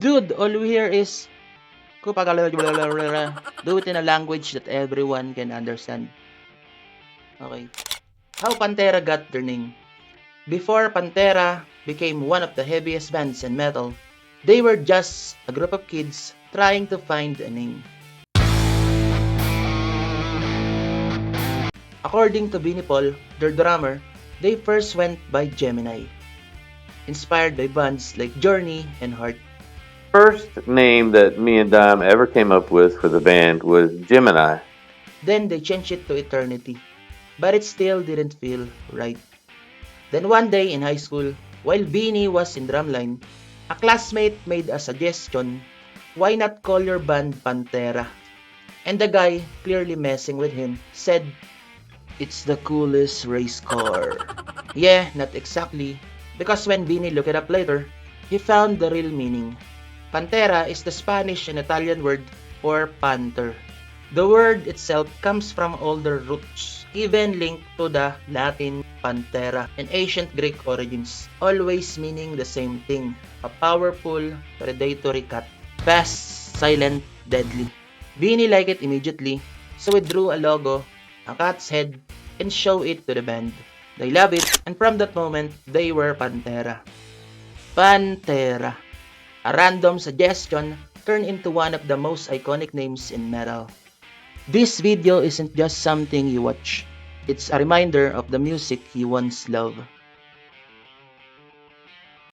Dude, all we hear is do it in a language that everyone can understand. Okay. How Pantera got their name. Before Pantera became one of the heaviest bands in metal, they were just a group of kids trying to find a name. According to Vinnie Paul, their drummer, they first went by Gemini, inspired by bands like Journey and Heart. First name that me and Dom ever came up with for the band was Gemini. Then they changed it to Eternity, but it still didn't feel right. Then one day in high school, while Beanie was in drumline, a classmate made a suggestion, why not call your band Pantera? And the guy, clearly messing with him, said, it's the coolest race car. Yeah, not exactly, because when Beanie looked it up later, he found the real meaning. Pantera is the Spanish and Italian word for panther. The word itself comes from older roots, even linked to the Latin pantera and ancient Greek origins, always meaning the same thing, a powerful, predatory cat. Fast, silent, deadly. Beanie liked it immediately, so we drew a logo, a cat's head, and show it to the band. They love it, and from that moment, they were Pantera. Pantera. A random suggestion turned into one of the most iconic names in metal. This video isn't just something you watch. It's a reminder of the music you once loved.